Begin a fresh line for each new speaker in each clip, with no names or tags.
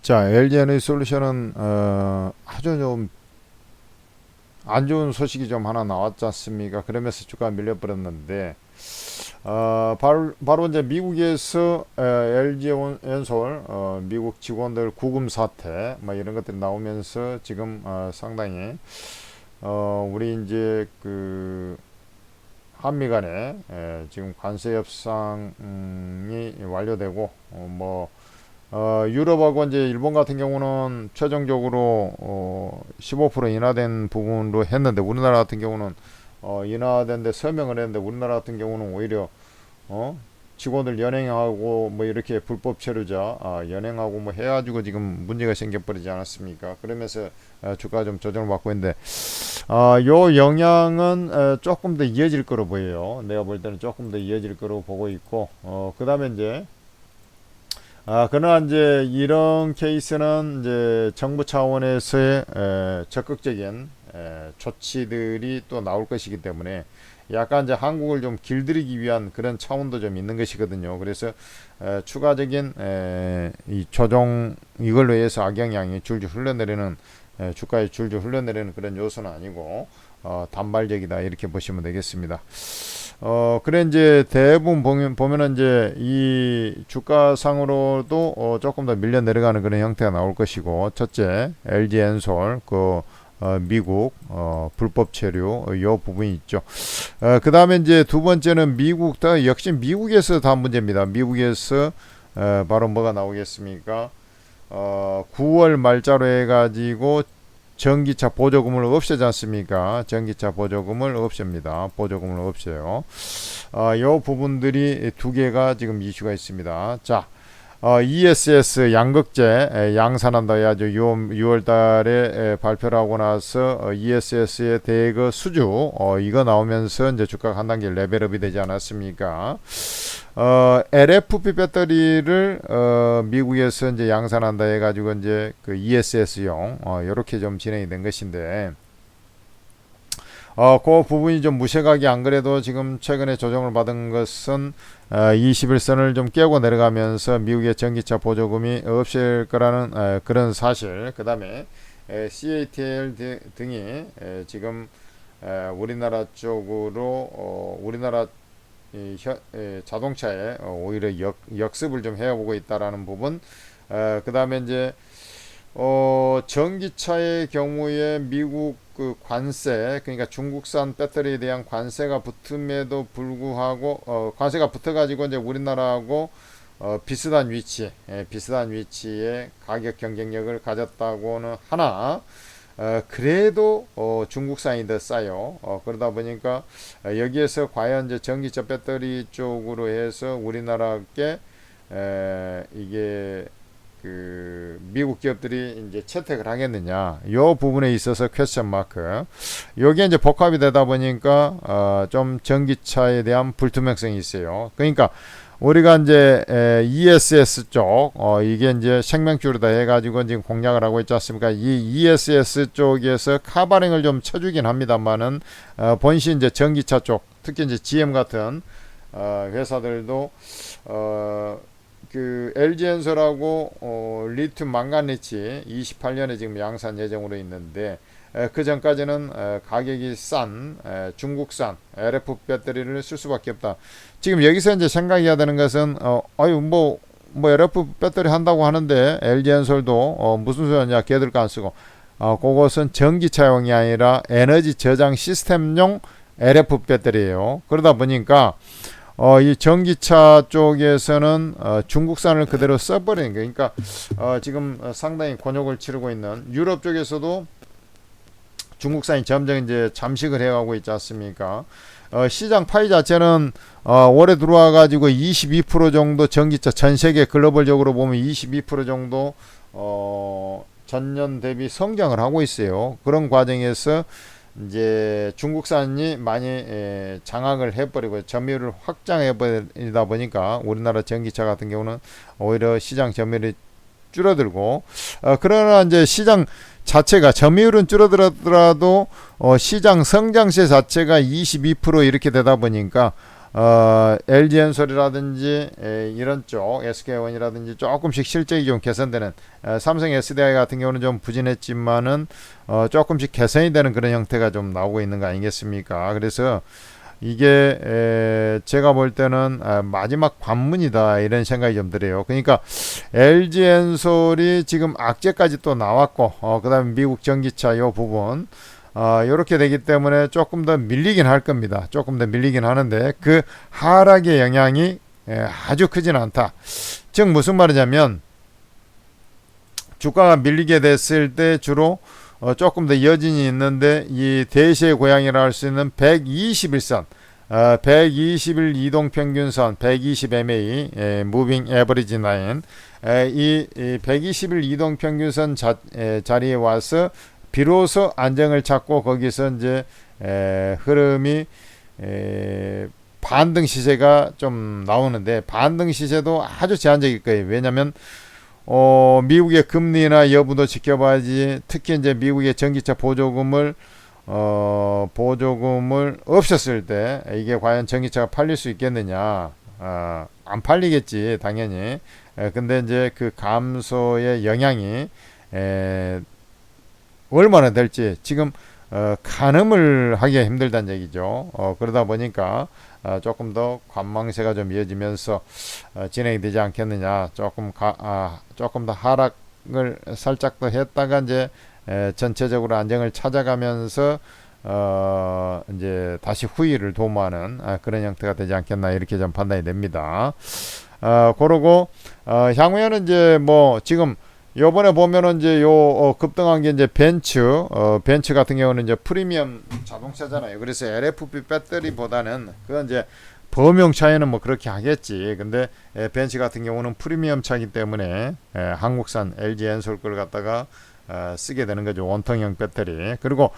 자, LG에너지솔루션은 아주 좀 안 좋은 소식이 좀 하나 나왔지 않습니까? 그러면서 주가 밀려버렸는데 바로 이제 미국에서 LG엔솔 미국 직원들 구금 사태 뭐 이런 것들이 나오면서 지금 상당히 우리 이제 그 한미 간에 지금 관세 협상이 완료되고 유럽하고 이제 일본 같은 경우는 최종적으로 15% 인하된 부분으로 했는데 우리나라 같은 경우는 인하된데 서명을 했는데 우리나라 같은 경우는 오히려 직원들 연행하고 뭐 이렇게 불법 체류자 연행하고 뭐 해가지고 지금 문제가 생겨버리지 않았습니까? 그러면서 주가 좀 조정을 받고 있는데 요 영향은 조금 더 이어질 거로 보여요. 내가 볼 때는 조금 더 이어질 거로 보고 있고 그 다음에 이제 그러나 이제 이런 케이스는 이제 정부 차원에서의 적극적인 조치들이 또 나올 것이기 때문에 약간 이제 한국을 좀 길들이기 위한 그런 차원도 좀 있는 것이거든요. 그래서 추가적인 이 조정 이걸로 해서 악영향이 줄줄 흘러내리는 주가에 줄줄 흘러내리는 그런 요소는 아니고 단발적이다 이렇게 보시면 되겠습니다. 그래 이제 대부분 보면은 이제 이 주가상으로도 조금 더 밀려 내려가는 그런 형태가 나올 것이고 첫째 LG엔솔 미국 불법 체류 요 부분이 있죠. 그 다음에 이제 두 번째는 미국 역시 미국에서 다 문제입니다. 미국에서 바로 뭐가 나오겠습니까? 9월 말자로 해가지고 전기차 보조금을 없애지 않습니까? 전기차 보조금을 없앱니다. 보조금을 없애요. 요 부분들이 두 개가 지금 이슈가 있습니다. 자, ESS 양극재 양산한다 해야죠. 6월 달에 발표를 하고 나서 ESS의 대거 수주 이거 나오면서 이제 주가가 한 단계 레벨업이 되지 않았습니까? LFP 배터리를 미국에서 이제 양산한다 해가지고 이제 그 ESS용 이렇게 좀 진행이 된 것인데 그 부분이 좀 무색하게 안 그래도 지금 최근에 조정을 받은 것은 21선을 좀 깨고 내려가면서 미국의 전기차 보조금이 없을 거라는 그런 사실. 그 다음에 CATL 등이 지금 우리나라 쪽으로 우리나라 자동차에 오히려 역습을 좀 해보고 있다라는 부분. 그 다음에 이제 전기차의 경우에 미국 그 관세, 그러니까 중국산 배터리에 대한 관세가 붙음에도 불구하고 관세가 붙어가지고 이제 우리나라하고 비슷한 위치에 가격 경쟁력을 가졌다고는 하나 그래도 중국산이 더 싸요. 그러다 보니까 여기에서 과연 이제 전기차 배터리 쪽으로 해서 우리나라께 이게 그 미국 기업들이 이제 채택을 하겠느냐 요 부분에 있어서 퀘스천 마크. 요게 이제 복합이 되다 보니까 좀 전기차에 대한 불투명성이 있어요. 그러니까 우리가 이제 ESS 쪽 이게 이제 생명줄이다 해가지고 지금 공략을 하고 있지 않습니까? 이 ESS 쪽에서 카바링을 좀 쳐주긴 합니다만은 본시 이제 전기차 쪽 특히 이제 GM 같은 회사들도 그 LG엔솔하고 리튬 망간리치 28년에 지금 양산 예정으로 있는데 그 전까지는 가격이 싼 중국산 LF 배터리를 쓸 수밖에 없다. 지금 여기서 이제 생각해야 되는 것은 뭐 LF 배터리 한다고 하는데 LG엔솔도 무슨 소리냐 걔들 거 안 쓰고 그것은 전기차용이 아니라 에너지 저장 시스템용 LF 배터리예요. 그러다 보니까 이 전기차 쪽에서는 중국산을 그대로 써버리는 거예요. 그러니까 지금 상당히 곤욕을 치르고 있는 유럽 쪽에서도 중국산이 점점 이제 잠식을 해가고 있지 않습니까? 시장 파이 자체는 올해 들어와 가지고 22% 정도 전기차 전 세계 글로벌적으로 보면 22% 정도 전년 대비 성장을 하고 있어요. 그런 과정에서 이제 중국산이 많이 장악을 해버리고 점유율을 확장해버리다 보니까 우리나라 전기차 같은 경우는 오히려 시장 점유율이 줄어들고 그러나 이제 시장 자체가 점유율은 줄어들더라도 시장 성장세 자체가 22% 이렇게 되다 보니까 LG엔솔이라든지 이런 쪽 SK원이라든지 조금씩 실적이 좀 개선되는, 삼성 SDI 같은 경우는 좀 부진했지만은 조금씩 개선이 되는 그런 형태가 좀 나오고 있는 거 아니겠습니까? 그래서 이게 제가 볼 때는 마지막 관문이다 이런 생각이 좀 들어요. 그러니까 LG엔솔이 지금 악재까지 또 나왔고, 그다음에 미국 전기차 요 부분 이렇게 되기 때문에 조금 더 밀리긴 할 겁니다. 조금 더 밀리긴 하는데 그 하락의 영향이 아주 크진 않다. 즉 무슨 말이냐면 주가가 밀리게 됐을 때 주로 조금 더 여진이 있는데 이 대세의 고향이라 할 수 있는 121선, 120일 이동평균선, 120 MA, Moving Average Line, 이 120일 이동평균선 자리에 와서 비로소 안정을 찾고 거기서 이제 흐름이 반등 시세가 좀 나오는데, 반등 시세도 아주 제한적일 거예요. 왜냐하면 미국의 금리나 여부도 지켜봐야지. 특히 이제 미국의 전기차 보조금을 없앴을 때 이게 과연 전기차가 팔릴 수 있겠느냐? 안 팔리겠지, 당연히. 근데 이제 그 감소의 영향이 얼마나 될지 지금 가늠을 하기가 힘들다는 얘기죠. 그러다 보니까 조금 더 관망세가 좀 이어지면서 진행이 되지 않겠느냐. 조금 더 하락을 살짝 더 했다가 이제 전체적으로 안정을 찾아가면서 이제 다시 후위를 도모하는 그런 형태가 되지 않겠나 이렇게 좀 판단이 됩니다. 그러고 향후에는 이제 뭐 지금 요번에 보면은 이제 급등한 게 이제 벤츠 같은 경우는 이제 프리미엄 자동차잖아요. 그래서 LFP 배터리보다는 그건 이제 범용 차에는 뭐 그렇게 하겠지. 근데 벤츠 같은 경우는 프리미엄 차이기 때문에 한국산 LG 엔솔 걸 갖다가 쓰게 되는 거죠. 원통형 배터리. 그리고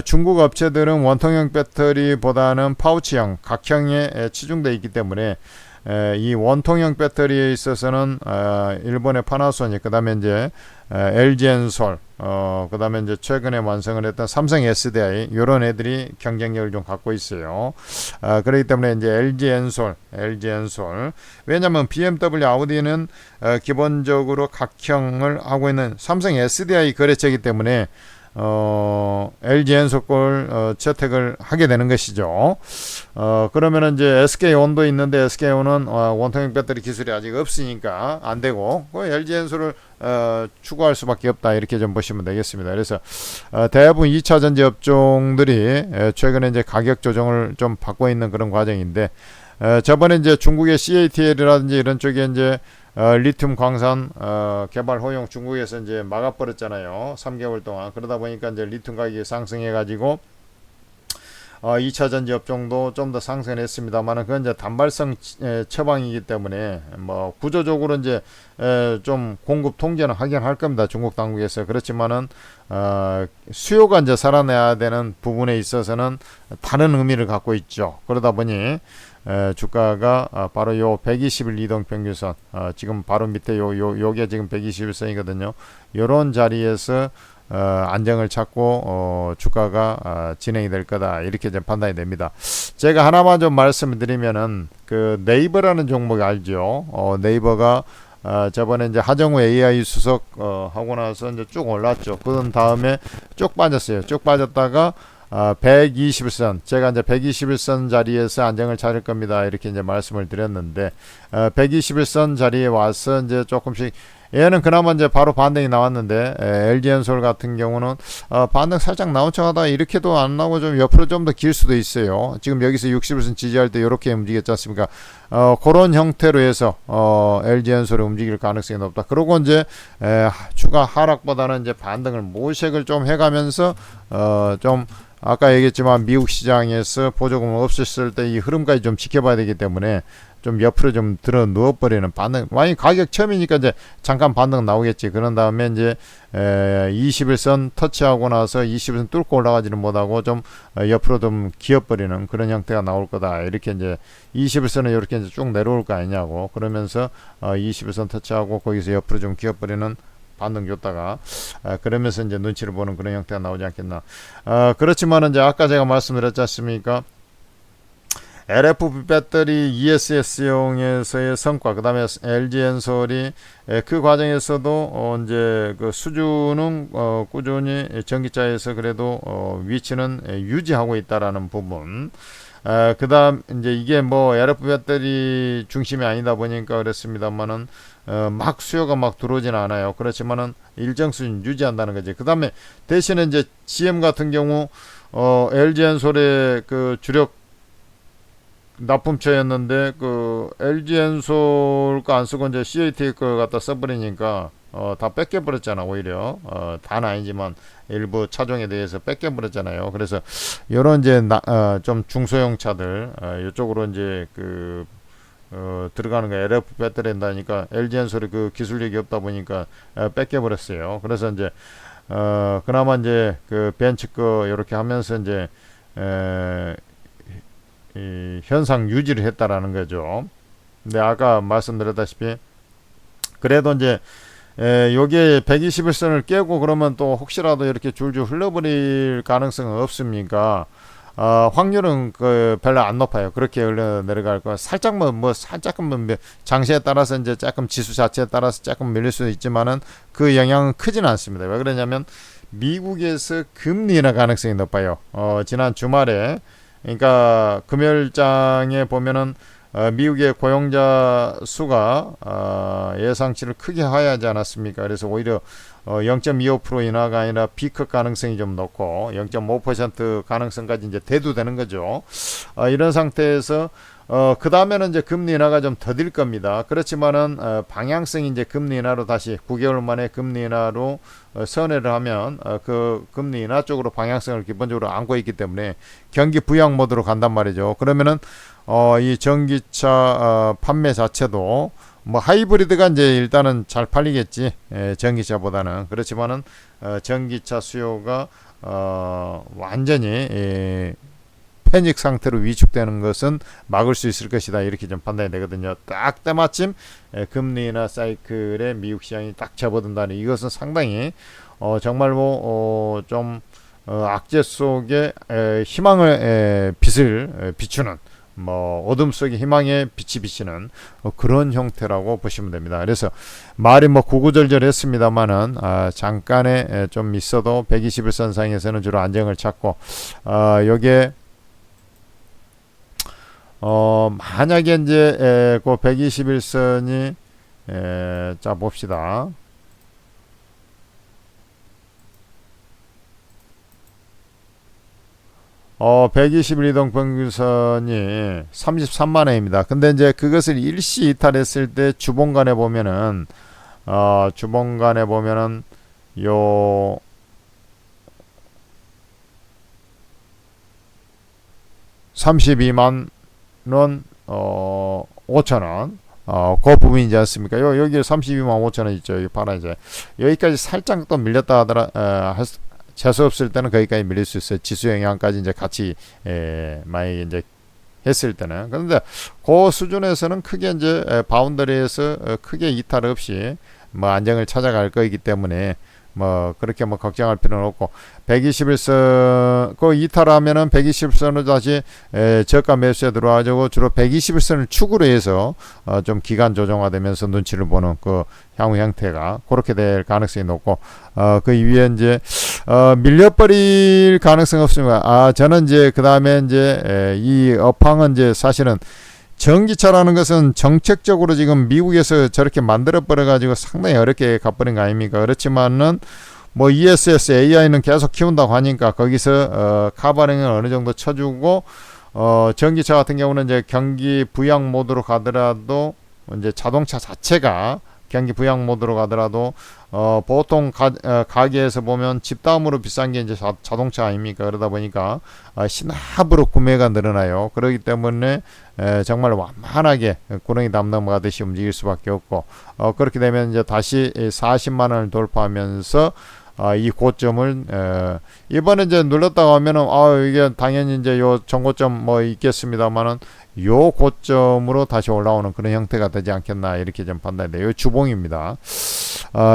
중국 업체들은 원통형 배터리보다는 파우치형, 각형에 치중되어 있기 때문에 이 원통형 배터리에 있어서는 일본의 파나소닉, 그다음에 이제 LG엔솔, 그다음에 이제 최근에 완성을 했던 삼성 SDI 이런 애들이 경쟁력을 좀 갖고 있어요. 그렇기 때문에 이제 LG엔솔. 왜냐하면 BMW, 아우디는 기본적으로 각형을 하고 있는 삼성 SDI 거래처이기 때문에 LG엔솔 걸 채택을 하게 되는 것이죠. 그러면은 이제 SK온도 있는데 SK온은 원통형 배터리 기술이 아직 없으니까 안 되고 LG엔솔을 추구할 수밖에 없다 이렇게 좀 보시면 되겠습니다. 그래서 대부분 2차 전지 업종들이 최근에 이제 가격 조정을 좀 받고 있는 그런 과정인데, 저번에 이제 중국의 CATL이라든지 이런 쪽에 이제 리튬 광산 개발 허용 중국에서 이제 막아버렸잖아요. 3개월 동안. 그러다 보니까 이제 리튬 가격이 상승해가지고 2차 전지 업종도 좀 더 상승했습니다만, 그건 이제 단발성 처방이기 때문에 뭐 구조적으로 이제 좀 공급 통제는 하긴 할 겁니다. 중국 당국에서. 그렇지만은 수요가 이제 살아내야 되는 부분에 있어서는 다른 의미를 갖고 있죠. 그러다 보니 주가가 바로 요 120일 이동평균선, 지금 바로 밑에 요게 지금 121선이거든요. 요런 자리에서 안정을 찾고 주가가 진행이 될 거다 이렇게 좀 판단이 됩니다. 제가 하나만 좀 말씀을 드리면은 그 네이버라는 종목 알죠? 네이버가 저번에 이제 하정우 AI 수석 하고 나서 이제 쭉 올랐죠. 그런 다음에 쭉 빠졌어요. 쭉 빠졌다가 121선, 제가 이제 121선 자리에서 안정을 찾을 겁니다 이렇게 이제 말씀을 드렸는데, 121선 자리에 와서 이제 조금씩, 얘는 그나마 이제 바로 반등이 나왔는데 LG엔솔 같은 경우는 반등 살짝 나온 척하다 이렇게도 안 나오고 좀 옆으로 좀 더 길 수도 있어요. 지금 여기서 60일선 지지할 때 이렇게 움직였지 않습니까? 그런 형태로 해서 LG엔솔이 움직일 가능성이 높다. 그리고 이제 추가 하락보다는 이제 반등을 모색을 좀 해가면서 좀 아까 얘기했지만 미국 시장에서 보조금을 없앴을 때 이 흐름까지 좀 지켜봐야 되기 때문에 좀 옆으로 좀 들어 누워버리는 반등, 만약 가격 처음이니까 이제 잠깐 반등 나오겠지. 그런 다음에 이제 21선 터치하고 나서 20선 뚫고 올라가지는 못하고 좀 옆으로 좀 기어버리는 그런 형태가 나올 거다 이렇게 이제 21선은 이렇게 이제 쭉 내려올 거 아니냐고, 그러면서 21선 터치하고 거기서 옆으로 좀 기어버리는 반등 줬다가 그러면서 이제 눈치를 보는 그런 형태가 나오지 않겠나. 그렇지만 이제 아까 제가 말씀드렸지 않습니까? LFP 배터리 ESS용에서의 성과, 그 다음에 LG엔솔이 그 과정에서도 이제 그 수준은 꾸준히 전기차에서 그래도 위치는 유지하고 있다라는 부분. 그 다음 이제 이게 뭐 LFP 배터리 중심이 아니다 보니까 그렇습니다만은 막 수요가 막 들어오진 않아요. 그렇지만은 일정 수준 유지한다는 거지. 그 다음에 대신에 이제 GM 같은 경우 LG엔솔의 그 주력 납품처였는데 그 LG엔솔 거 안 쓰고 이제 CAT 거 갖다 써버리니까 다 뺏겨버렸잖아. 오히려 다는 아니지만 일부 차종에 대해서 뺏겨버렸잖아요. 그래서 이런 이제 좀 중소형 차들 이쪽으로 이제 그 들어가는 거 LF 배터리 한다니까 LG엔솔이 그 기술력이 없다 보니까 뺏겨버렸어요. 그래서 이제 그나마 이제 그 벤츠 거 이렇게 하면서 이제 이 현상 유지를 했다라는 거죠. 근데 아까 말씀드렸다시피 그래도 이제 요게 121선을 깨고 그러면 또 혹시라도 이렇게 줄줄 흘러버릴 가능성은 없습니까? 확률은 그 별로 안 높아요. 그렇게 흘러 내려갈 거 살짝만 뭐 살짝만 장세에 따라서 이제 조금 지수 자체에 따라서 조금 밀릴 수도 있지만은 그 영향은 크지는 않습니다. 왜 그러냐면 미국에서 금리 인하 가능성이 높아요. 지난 주말에 그러니까 금요일장에 보면은 미국의 고용자 수가 예상치를 크게 하회하지 않았습니까? 그래서 오히려 0.25% 인하가 아니라 B급 가능성이 좀 높고 0.5% 가능성까지 이제 대두되는 거죠. 이런 상태에서 그 다음에는 이제 금리 인하가 좀 더딜 겁니다. 그렇지만은 방향성이 이제 금리 인하로 다시 9개월 만에 금리 인하로 선회를 하면 그 금리 인하 쪽으로 방향성을 기본적으로 안고 있기 때문에 경기 부양 모드로 간단 말이죠. 그러면은 이 전기차 판매 자체도 뭐 하이브리드가 이제 일단은 잘 팔리겠지. 전기차보다는. 그렇지만은 전기차 수요가 완전히 패닉 상태로 위축되는 것은 막을 수 있을 것이다. 이렇게 좀 판단이 되거든요. 딱 때마침 금리 인하 사이클에 미국 시장이 딱 접어든다니 이것은 상당히 정말 좀 악재 속에 희망을 빛을 비추는 뭐 어둠 속에 희망의 빛이 비치는 그런 형태라고 보시면 됩니다. 그래서 말이 뭐 구구절절했습니다만은 잠깐의 좀 있어도 121선 상에서는 주로 안정을 찾고 여기에 만약에 이제 그 121선이 자 봅시다. 121이동 평균선이 33만원입니다. 근데 이제 그것을 일시 이탈했을 때 주봉간에 보면은 주봉간에 보면은 요 32만 원 5천원 그 부분이지 않습니까? 여기 32만 5천원 있죠. 여기 봐라 이제 여기까지 살짝 또 밀렸다 하더라 재수 없을 때는 거기까지 밀릴 수 있어요. 지수 영향까지 이제 같이 만약에 이제 했을 때는. 그런데 그 수준에서는 크게 이제 바운더리에서 크게 이탈 없이 뭐 안정을 찾아갈 거이기 때문에 뭐 그렇게 뭐 걱정할 필요는 없고 121선 그 이탈하면은 121선으로 다시 저가 매수에 들어와가지고 주로 121선을 축으로 해서 좀 기간 조정화되면서 눈치를 보는 그 향후 형태가 그렇게 될 가능성이 높고 그 위에 이제 밀려버릴 가능성 없습니다. 저는 이제 그 다음에 이제 이 업황은 이제 사실은 전기차라는 것은 정책적으로 지금 미국에서 저렇게 만들어 버려 가지고 상당히 어렵게 가버린 거 아닙니까? 그렇지만은 뭐 ESS AI는 계속 키운다고 하니까 거기서 카바링을 어느 정도 쳐주고 전기차 같은 경우는 이제 경기 부양 모드로 가더라도 이제 자동차 자체가 경기 부양 모드로 가더라도 보통 가게에서 보면 집 다음으로 비싼 게 이제 자동차 아닙니까? 그러다 보니까 신압으로 구매가 늘어나요. 그렇기 때문에 정말 완만하게 구렁이 담 넘어가듯이 움직일 수밖에 없고 그렇게 되면 이제 다시 40만 원을 돌파하면서 이 고점을 이번에 이제 눌렀다가 하면은 이게 당연히 이제 요 전고점 뭐 있겠습니다만은 요 고점으로 다시 올라오는 그런 형태가 되지 않겠나 이렇게 좀 판단돼요. 요 주봉입니다.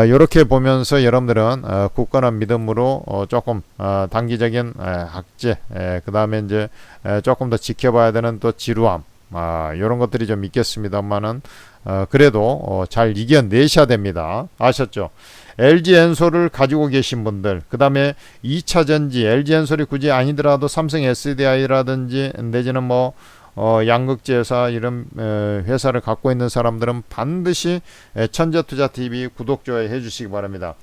이렇게 보면서 여러분들은 굳건한 믿음으로 조금 단기적인 학제, 그 다음에 이제 조금 더 지켜봐야 되는 또 지루함, 이런 것들이 좀 있겠습니다만은 그래도 잘 이겨내셔야 됩니다. 아셨죠? LG 엔솔을 가지고 계신 분들, 그 다음에 2차전지, LG 엔솔이 굳이 아니더라도 삼성 SDI라든지 내지는 뭐 양극재사 이런 회사를 갖고 있는 사람들은 반드시 천재투자TV 구독, 좋아요 해주시기 바랍니다.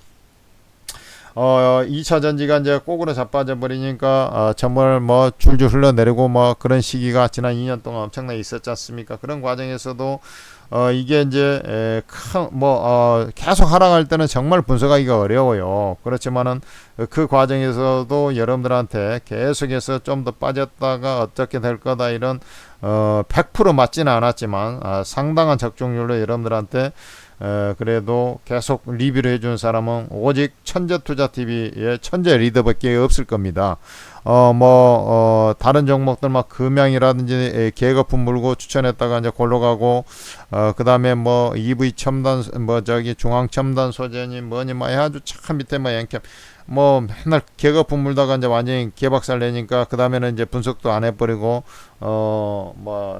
2차 전지가 이제 꼬꾸로 자빠져 버리니까 정말 뭐 줄줄 흘러내리고 뭐 그런 시기가 지난 2년 동안 엄청나게 있었지 않습니까? 그런 과정에서도 이게 이제 계속 하락할 때는 정말 분석하기가 어려워요. 그렇지만은 그 과정에서도 여러분들한테 계속해서 좀 더 빠졌다가 어떻게 될 거다 이런 100% 맞지는 않았지만 상당한 적중률로 여러분들한테 그래도 계속 리뷰를 해준 사람은 오직 천재투자TV의 천재 리더밖에 없을 겁니다. 다른 종목들 막 금양이라든지 계거품 물고 추천했다가 이제 골로 가고, 그 다음에 뭐 EV 첨단, 중앙 첨단 소재니 뭐니 아주 참 밑에 양캠 맨날 계거품 물다가 이제 완전히 개박살 내니까 그 다음에는 이제 분석도 안 해버리고,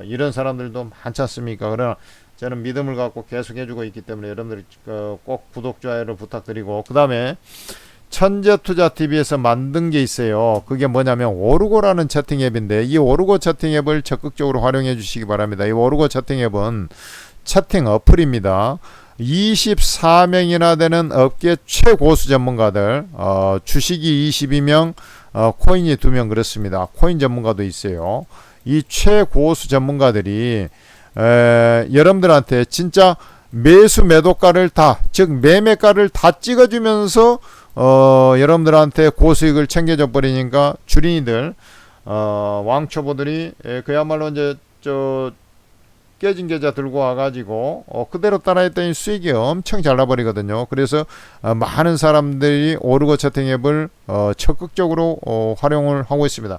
이런 사람들도 많지 않습니까? 그러나 저는 믿음을 갖고 계속 해주고 있기 때문에 여러분들이 꼭 구독, 좋아요를 부탁드리고, 그 다음에 천재투자TV에서 만든 게 있어요. 그게 뭐냐면 오르고라는 채팅 앱인데, 이 오르고 채팅 앱을 적극적으로 활용해 주시기 바랍니다. 이 오르고 채팅 앱은 채팅 어플입니다. 24명이나 되는 업계 최고수 전문가들, 주식이 22명, 코인이 2명 그렇습니다. 코인 전문가도 있어요. 이 최고수 전문가들이 여러분들한테 진짜 매수 매도가를 즉 매매가를 다 찍어주면서 여러분들한테 고수익을 챙겨줘 버리니까 주린이들, 왕초보들이 그야말로 이제 깨진 계좌 들고 와가지고 그대로 따라했더니 수익이 엄청 잘 나버리거든요. 그래서 많은 사람들이 오르고 채팅 앱을 적극적으로 활용을 하고 있습니다.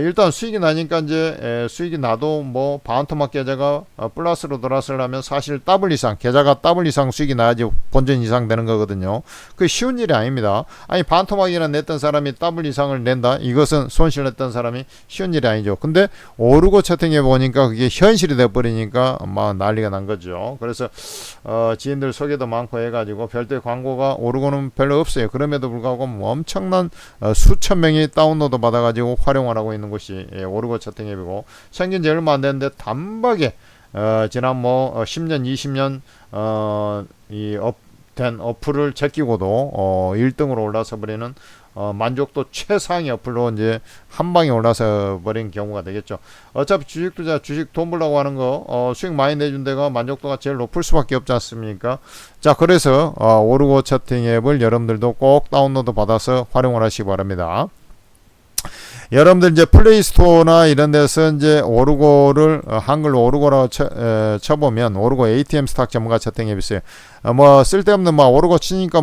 일단 수익이 나니까 이제 수익이 나도 반토막 계좌가 플러스로 돌아서려면 사실 더블 이상, 계좌가 더블 이상 수익이 나야지 본전 이상 되는 거거든요. 그 쉬운 일이 아닙니다. 아니 반토막이나 냈던 사람이 더블 이상을 낸다, 이것은 손실 냈던 사람이 쉬운 일이 아니죠. 근데 오르고 채팅해 보니까 그게 현실이 돼 버리니까 난리가 난 거죠. 그래서 지인들 소개도 많고 해가지고 별도의 광고가 오르고는 별로 없어요. 그럼에도 불구하고 엄청난 수천 명이 다운로드 받아가지고 활용을 하고 있는 곳이 오르고 채팅 앱이고, 생긴 지 얼마 안 됐는데 단박에 지난 10년 20년 된 어플을 제끼고도 1등으로 올라서 버리는 만족도 최상위 어플로 이제 한 방에 올라서 버린 경우가 되겠죠. 어차피 주식 투자, 주식 돈 벌라고 하는 거 수익 많이 내준 데가 만족도가 제일 높을 수밖에 없지 않습니까? 자, 그래서 오르고 채팅 앱을 여러분들도 꼭 다운로드 받아서 활용을 하시기 바랍니다. 여러분들 이제 플레이스토어나 이런 데서 이제 오르고를 한글로 오르고라고 쳐보면 오르고 ATM 스탁 전문가 채팅 앱이 있어요. 쓸데없는 오르고 치니까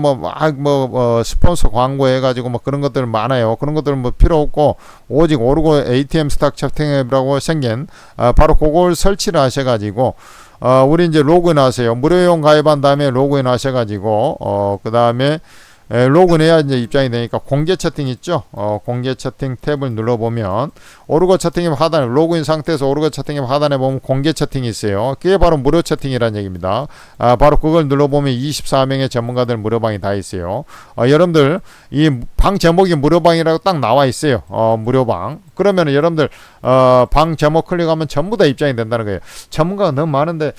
스폰서 광고 해가지고 그런 것들 많아요. 그런 것들은 필요 없고 오직 오르고 ATM 스탁 채팅 앱이라고 생긴 바로 그걸 설치를 하셔가지고 우리 이제 로그인 하세요. 무료용 가입한 다음에 로그인 하셔가지고 그 다음에 로그인해야 이제 입장이 되니까 공개 채팅 있죠. 공개 채팅 탭을 눌러보면 오르고 채팅앱 하단에 로그인 상태에서 오르고 채팅앱 하단에 보면 공개 채팅이 있어요. 그게 바로 무료 채팅이라는 얘기입니다. 바로 그걸 눌러보면 24명의 전문가들 무료방이 다 있어요. 여러분들 이 방 제목이 무료방이라고 딱 나와 있어요. 무료방. 그러면 여러분들 방 제목 클릭하면 전부 다 입장이 된다는 거예요. 전문가가 너무 많은데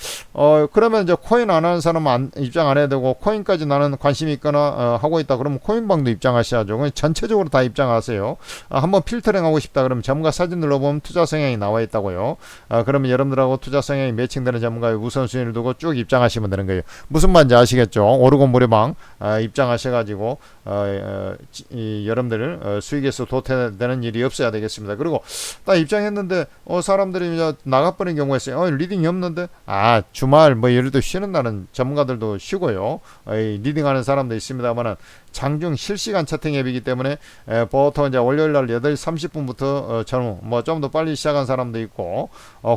그러면 이제 코인 안 하는 사람은 입장 안 해야 되고, 코인까지 나는 관심이 있거나 하고 있다 그러면 코인방도 입장하셔야죠. 그냥 전체적으로 다 입장하세요. 한번 필터링 하고 싶다 그러면 전문가 사진 눌러보면 투자 성향이 나와 있다고요. 그러면 여러분들하고 투자 성향이 매칭되는 전문가의 우선순위를 두고 쭉 입장하시면 되는 거예요. 무슨 말인지 아시겠죠? 오르고 무료방 입장하셔가지고 여러분들 수익에서 도태되는 일이 없어야 되겠습니다. 그리고 딱 입장했는데 사람들이 이제 나가버린 경우가 있어요. 리딩이 없는데 주말 예를 들어 쉬는 날은 전문가들도 쉬고요. 리딩하는 사람도 있습니다만은 장중 실시간 채팅 앱이기 때문에 보통 이제 월요일 날 8시 30분부터 전후 뭐 좀 더 빨리 시작한 사람도 있고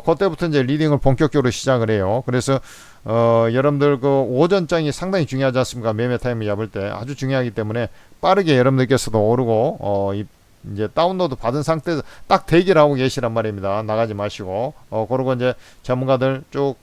그때부터 이제 리딩을 본격적으로 시작을 해요. 그래서 여러분들 그 오전장이 상당히 중요하지 않습니까? 매매 타임을 잡을 때 아주 중요하기 때문에 빠르게 여러분들께서도 오르고 이제 다운로드 받은 상태에서 딱 대기를 하고 계시란 말입니다. 나가지 마시고 그러고 이제 전문가들 쭉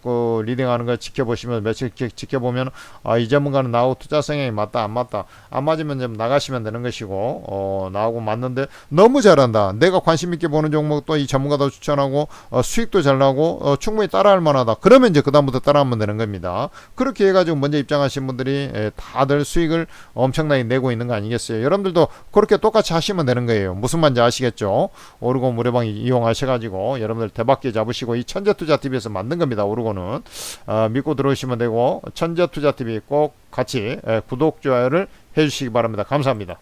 리딩하는 거 지켜보시면 며칠 지켜보면 이 전문가는 나하고 투자 성향이 맞다 안 맞다 안 맞으면 좀 나가시면 되는 것이고 나하고 맞는데 너무 잘한다 내가 관심 있게 보는 종목도 이 전문가도 추천하고 수익도 잘 나고 충분히 따라할 만하다 그러면 이제 그 다음부터 따라하면 되는 겁니다. 그렇게 해가지고 먼저 입장하신 분들이 다들 수익을 엄청나게 내고 있는 거 아니겠어요? 여러분들도 그렇게 똑같이 하시면 되는 거예요. 무슨 말인지 아시겠죠? 오르고 무료방 이용하셔가지고 여러분들 대박기 잡으시고 이 천재투자TV에서 만든 겁니다. 오르고는 믿고 들어오시면 되고 천재투자TV 꼭 같이 구독 좋아요를 해주시기 바랍니다. 감사합니다.